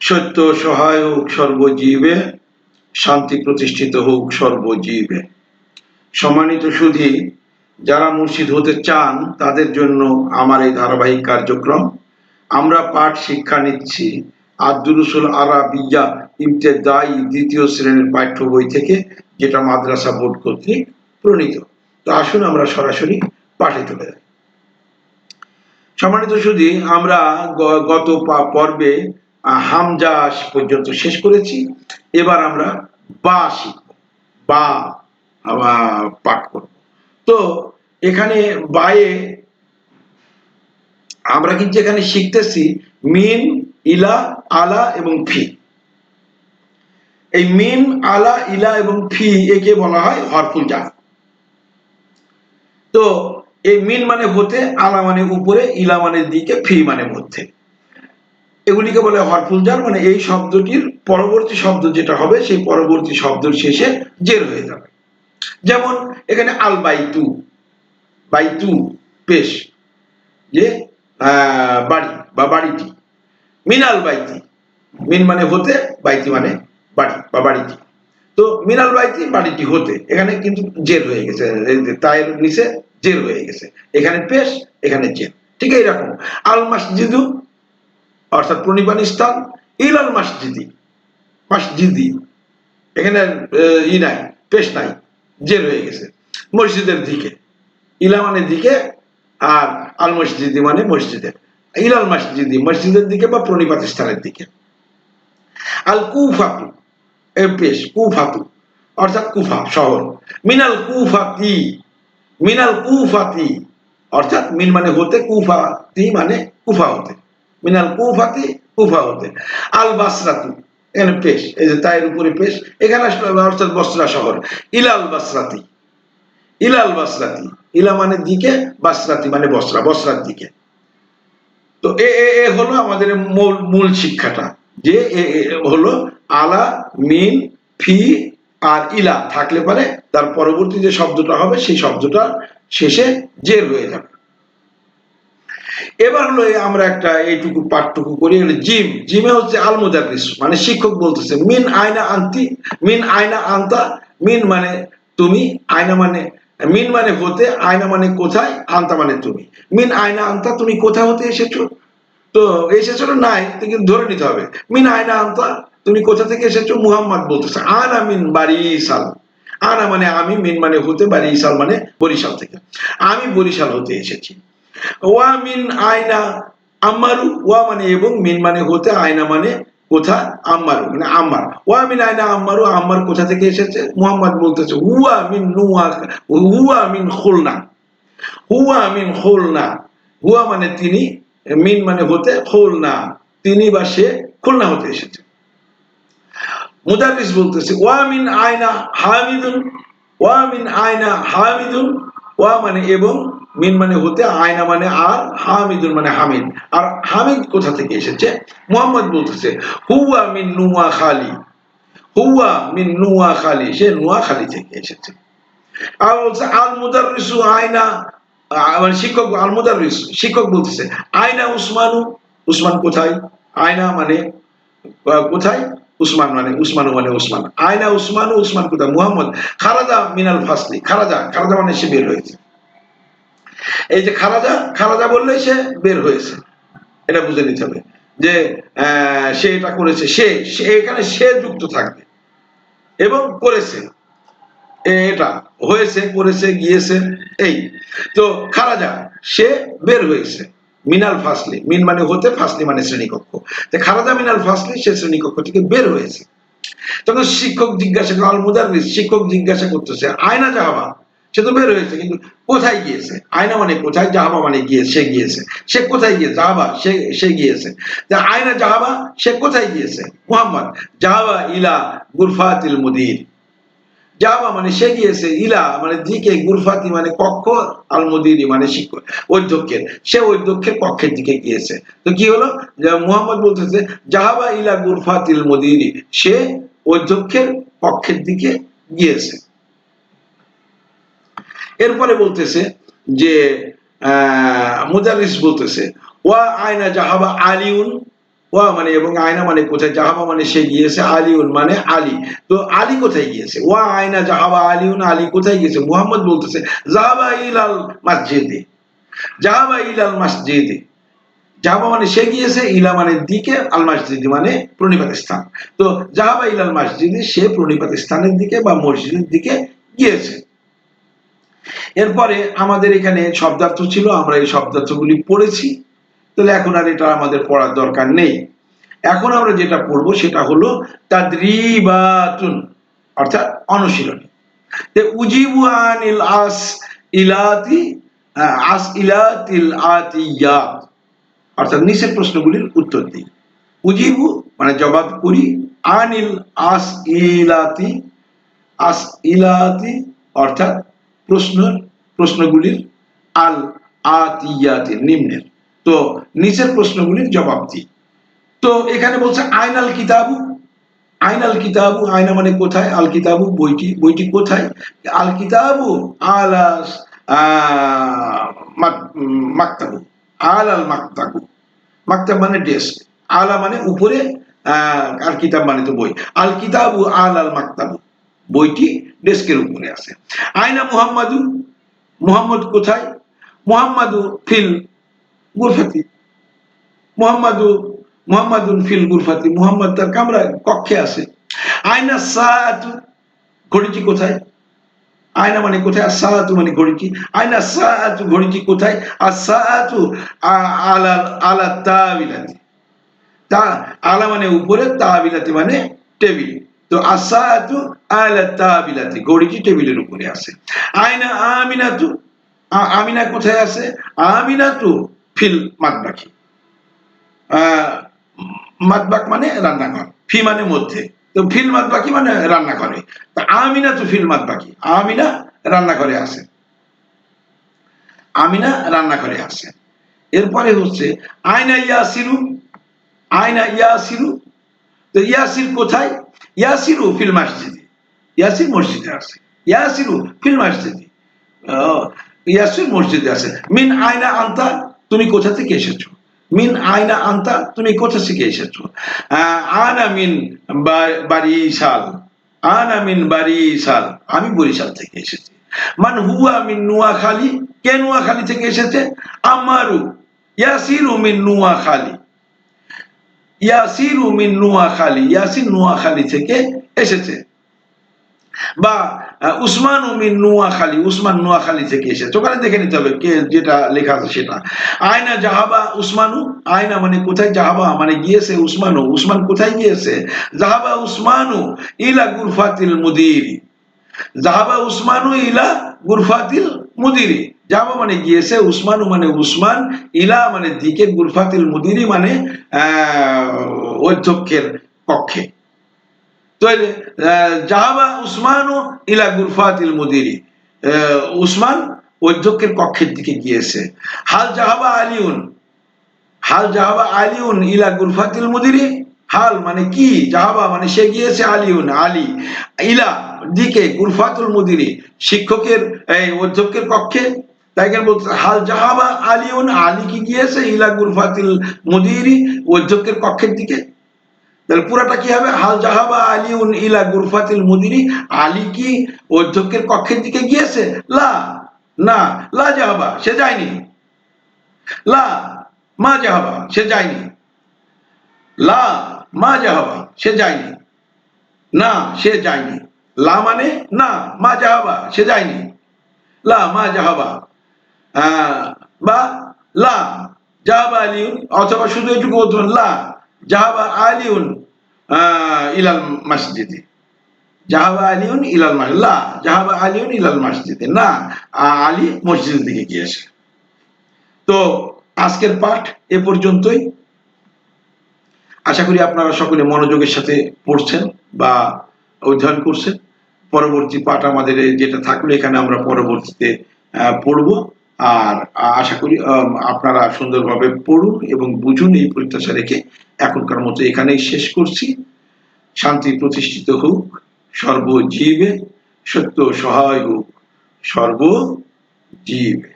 সত্য সহায় হোক সর্বজীবে, শান্তি প্রতিষ্ঠিত হোক সর্বজীবে। সম্মানিত সুধী, যারা মুর্শিদ হতে চান তাদের জন্য আমার এই ধারাবাহিক কার্যক্রম। আমরা পাঠ শিক্ষা নিচ্ছি আদ-দুরুসুল আরাবিয়্যা ইবতেদায়ী দ্বিতীয় শ্রেণীর পাঠ্য বই থেকে, যেটা মাদ্রাসা বোর্ড কর্তৃক প্রণীত। তো আসুন আমরা সরাসরি পাঠে চলে যাই। সম্মানিত সুধী, আমরা গত পর্বে হামজা পর্যন্ত শেষ করেছি। এবার আমরা বা শিখব, বা পাঠ করব। তো এখানে বায়ে আমরা কিন্তু এখানে শিখতেছি মিন, ইলা, আলা এবং ফি। এই মিন, আলা, ইলা এবং ফি একে বলা হয় হরফুল জার। তো এই মিন মানে হতে, আলা মানে উপরে, ইলা মানে দিকে, ফি মানে মধ্যে। এগুলিকে বলে হরফুল জার। মানে এই শব্দটির পরবর্তী শব্দ যেটা হবে সেই পরবর্তী শব্দের শেষে জের হয়ে যাবে। যেমন এখানে আল বাইতু, বাইতু পেশ, যে বাড়ি বা বাড়িটি। মিনাল বাইতি, মিন মানে হতে, বাইতি মানে বাড়ি বা বাড়িটি। তো মিনাল বাইতি বাড়িটি হতে, এখানে কিন্তু জের হয়ে গেছে, তায়ের নিচে জের হয়ে গেছে, এখানে পেশ, এখানে জের। ঠিক এইরকম আল মসজিদু অর্থাৎ প্রণিপানি স্থান, ইলাল মসজিদি, মসজিদি, এখানে ই নাই, পেশ নাই, জের হয়ে গেছে। মসজিদের দিকে, ইলা মানে দিকে, আর আল মসজিদি মানে মসজিদের, ইলাল মসজিদি মসজিদের দিকে বা প্রণিপাত স্থানের দিকে। আল কুফাতু এর পেশ, কুফাতু অর্থাৎ কুফা শহর। মিনাল কুফাতি, মিনাল কুফাতি অর্থাৎ মিন মানে হতে, কুফাতি মানে কুফা হতে, মিনাল কুফাতি কুফা হতে। আল বাসরাতু এখানে পেশ, এই যে তায়ের উপরে পেশ, এখানে অর্থাৎ বসরা শহর। ইলাল বাসরাতি, ইলাল বাসরাতি, ইলা মানে দিকে, বাসরাতি মানে বসরা, বসরার দিকে। তো এ হলো আমাদের মূল শিক্ষাটা, যে হলো আলা, মিন, ফি আর ইলা থাকলে পারে তার পরবর্তী যে শব্দটা হবে সেই শব্দটা শেষে জের হয়ে যাবে। এবার হলো আমরা একটা এইটুকু পাঠটুকু করি। জিম, জিমে হচ্ছে আল মুদাররিস মানে শিক্ষক বলতেছে, মিন আয়না আনতি, মিন আয়না আনতা, মিন মানে তুমি, আয়না মানে, মিন মানে হতে, আয়না মানে কোথায়, আনতা মানে তুমি। মিন আয়না আনতা, তুমি কোথা হতে এসেছো। তো এসেছো নাই, কিন্তু ধরে নিতে হবে। মিন আয়না আনতা, তুমি কোথা থেকে এসেছো। মুহাম্মদ বলতেছে আনা মিন বারিসাল, আনা মানে আমি, মিন মানে হতে, বারিসাল মানে বরিশাল থেকে, আমি বরিশাল হতে এসেছি। ওয়া মিন আয়না আম্মারু, ওয়া মানে এবং, মিন মানে হতে, আয়না মানে কোথা, আম্মারু মানে আম্মার। ওয়া মিন আয়না আম্মারু, আম্মার কোথা থেকে এসেছে। মুহাম্মদ বলতেছে হুয়া মিন নুয়া, হুয়া মিন খুলনা, হুয়া মিন খুলনা, হুয়া মানে তিনি, মিন মানে হতে, খুলনা তিনি বা সে খুলনা হতে এসেছে। মুদাররিস বলতেছে ওয়া মিন আয়না হামিদুন, ওয়া মিন আয়না হামিদুন, ওয়া মানে এবং, মিন মানে হতে, আয়না মানে আর, হামিদুন মানে হামিদ। আর হামিদ কোথা থেকে এসেছে। মুহাম্মদ বলতেছে হুয়া মিন নুয়া খালি, হুয়া মিন নুয়া খালি, সে নুয়া খালি থেকে এসেছে। আর বলছে আল মুদাররিসু আয়না, মানে শিক্ষক, আল মুদাররিস শিক্ষক বলতেছে আয়না উসমানু, উসমান কোথায়, আয়না মানে কোথায়, উসমান মানে, উসমানু মানে উসমান, আয়না উসমানু, উসমান কোথায়। মুহাম্মদ খারাজা মিনাল ফাসলি, খারাজা, খারাজা মানে সে বের হয়েছে। এই যে খারাজা, খারাজা বললেই সে বের হয়েছে, এটা বুঝে নিতে হবে যে সে এটা করেছে, সে এখানে সে যুক্ত থাকবে এবং করেছে, এটা হয়েছে, করেছে, গিয়েছে, এই তো খারাজা সে বের হয়েছে। মিনাল ফাসলি, মিন মানে হতে, ফাসলি মানে শ্রেণীকক্ষ। খারাজা মিনাল ফাসলি, সে শ্রেণীকক্ষ থেকে বের হয়েছে। তখন শিক্ষক জিজ্ঞাসা, আল মুদাররিস শিক্ষক জিজ্ঞাসা করতেছে আয়না জাহাবা, সে তো বের হয়েছে কিন্তু কোথায় গিয়েছে। আয়না মানে কোথায়, জাহাবা মানে গিয়েছে, সে গিয়েছে। সে কোথায় গিয়েছে, জাহাবা সে গিয়েছে। আয়না জাহাবা, সে কোথায় গিয়েছে। মুহাম্মদ জাহাবা ইলা গুরফাতিল মুদির, জাহাবা মানে সে গিয়েছে, ইলা মানে দিকে, গুরফাতি মানে কক্ষ, আল মুদিরি মানে শিক্ষক, অধ্যক্ষের, সে অধ্যক্ষের কক্ষের দিকে গিয়েছে। তো কি হলো, মুহাম্মদ বলতেছে জাহাবা ইলা গুরফাতিল মুদিরি, সে অধ্যক্ষের কক্ষের দিকে গিয়েছে। এরপরে বলতেছে যে মুদাররিস বলতেছে ওয়া আয়না জাহাবা আলিউন, ওয়া মানে এবং আয়না মানে কোথায়, জাহাবা মানে সে গিয়েছে, আলিউন মানে আলী। তো আলী কোথায় গিয়েছে? ওয়া আয়না জাহাবা আলিউন, আলী কোথায় গিয়েছে? মুহাম্মদ বলতেছে জাহাবা ইলাল মসজিদে, জাহাবা ইলাল মসজিদে। জাহাবা মানে সে গিয়েছে, ইলা মানে দিকে, আল মসজিদ মানে প্রণিপাত স্থান। তো জাহাবা ইলাল মসজিদে, সে প্রণিপাত স্থানের দিকে বা মসজিদের দিকে গিয়েছে। এরপরে আমাদের এখানে শব্দার্থ ছিল, আমরা এই শব্দার্থগুলি পড়েছি। তাহলে এখন আর এটা আমাদের পড়ার দরকার নেই। এখন আমরা যেটা পড়বো সেটা হলো তাদরিবাতুন, অর্থাৎ অনুশীলনী। উজিবু আনিল আস ইলাতি, আস ইলাতিল আতিয়াত, অর্থাৎ নিচের প্রশ্নগুলির উত্তর দিই। উজিবু মানে জবাব করি, আনিল আস ইলাতি, আস ইলাতি অর্থাৎ প্রশ্নগুলির, আল আতিয়াতি নিম্নের। তো নিচের প্রশ্নগুলির জবাব দিই। তো এখানে বলছে আইনাল কিতাবু, আইনাল কিতাবু, আয়না মানে কোথায়, আল কিতাবু বইটি, বইটি কোথায়? আল কিতাবু আলাস মাকতাবু, আলাল মাকতাবু, মাকতাব মানে ডেস্ক, আলা মানে উপরে, আর কিতাব মানে তো বই। আল কিতাবু আলাল মাকতাবু, বইটি ডেস্কের উপরে আছে। আয়না মুহাম্মাদু, মুহাম্মদ কোথায়? মুহাম্মাদু ফিল গুরফাতি, মুহাম্মাদু, মুহাম্মাদুন ফিল গুরফাতি, মুহাম্মদ তার কামরায়, কক্ষে আছে। আয়না সাআতু, ঘড়িটি কোথায়? আয়না মানে কোথায়, as-সাআতু মানে ঘড়িটি, আয়না সাআতু, ঘড়িটি কোথায়? as-সাআতু আলা আলা তাবিলাতি, তা আলা মানে উপরে, তাবিলাতি মানে টেবিল। তো as-সাআতু আলা তাবিলাতি, ঘড়িটি টেবিলের উপরে আছে। আয়না আমিনাতু, আমিনা কোথায় আছে? আমিনাতু ফিল মাতবাখি, মাতবাক মানে রান্নাঘর, ফি মানে মধ্যে, তো ফিল মাতবাকি মানে রান্নাঘরে। তা আমিনা তো ফিল মাতবাকি, আমিনা রান্নাঘরে আছে, আমিনা রান্নাঘরে আছে। এরপরে হচ্ছে আয়না ইয়াসিরু, আয়না ইয়াসিরু, তো ইয়াসির কোথায়? ইয়াসিরু ফিল মসজিদে, ইয়াসির মসজিদে আছে, ইয়াসিরু ফিল মসজিদে, ইয়াসির মসজিদে আছে। মিন আয়না আনতা, তুমি কোথা থেকে এসেছো? মিন আয়না আনতা, তুমি কোথা থেকে এসেছো? আনা মিন বারিশাল, আনা মিন বারিশাল, আমি বরিশাল থেকে এসেছি। মান হুয়া মিন নোয়াখালী, কে নোয়াখালী থেকে এসেছে? আমারু ইয়াসিরু মিন নোয়াখালী, ইয়াসিরু মিন নোয়াখালী, ইয়াসির নোয়াখালী থেকে এসেছে। বা উসমান মিন নোয়াখালী, উসমান নোয়াখালী থেকে এসেছে। ওখানে দেখে নিতে হবে কে, যেটা লেখা আছে সেটা। আয়না জাহাবা উসমানু, আয়না মানে কোথায়, জাহাবা মানে গিয়েছে, উসমানু, উসমান কোথায় গিয়েছে? জাহাবা উসমানু ইলা গুরফাতিল মুদিরি, জাহাবা উসমানু ইলা গুরফাতিল মুদিরি, জাহাবা মানে গিয়েছে, উসমানু মানে উসমান, ইলা মানে দিকে, গুরফাতিল মুদিরি মানে অধ্যক্ষের কক্ষে। তাহলে জাহাবা উসমানু ইলা গুরফাতিল মুদিরি, উসমান অধ্যক্ষের কক্ষের দিকে গিয়েছে। হাল জাহাবা আলিউন, হাল জাহাবা আলিউন ইলা গুরফাতিল মুদিরি, হাল মানে কি, জাহাবা মানে সে গিয়েছে, আলিউন আলী, ইলা দিকে, গুরফাতুল মুদিরি শিক্ষকের, এই অধ্যক্ষের কক্ষে। তাই কেন বলতে হাল জাহাবা আলিউন, আলী কি গিয়েছে, ইলা গুরফাতিল মুদিরি অধ্যক্ষের কক্ষের দিকে। তাহলে পুরাটা কি হবে? হাল জাহাবা আলিউন ইলা গুরফাতিল মুদিরি, আলী কি অধ্যক্ষের কক্ষের দিকে গিয়েছে? লা, না, লা জাহাবা সে যায়নি, লা মা জাহাবা সে যায়নি, লা মা জাহাবা সে যায়নি, না সে যায়নি। লা মানে না, মা জাহাবা সে যায়নি, লা মা জাহাবা, বা লা জাহাবা আলিউন, অথবা শুধু এটুকু বলতে লা জাহাবা আলিউন ইলাল মসজিদে, জাহাবা আলিউন ইলাল মসজিদ, লা জাহাবা আলিউন ইলাল মসজিদে, না আলী মসজিদের দিকে গিয়েছে। তো আজকের পাঠ এ পর্যন্তই। আশা করি আপনারা সকলে মনোযোগের সাথে পড়ছেন বা অধ্যয়ন করছেন। পরবর্তী পাঠ আমাদের যেটা থাকলো এখানে আমরা পরবর্তীতে পড়ব। আর আশা করি আপনারা সুন্দরভাবে পড়ুন এবং বুঝুন, এই প্রত্যাশা রেখে এখনকার মতো এখানেই শেষ করছি। শান্তি প্রতিষ্ঠিত হোক সর্বজীবে, সত্য সহায় হোক সর্বজীবে।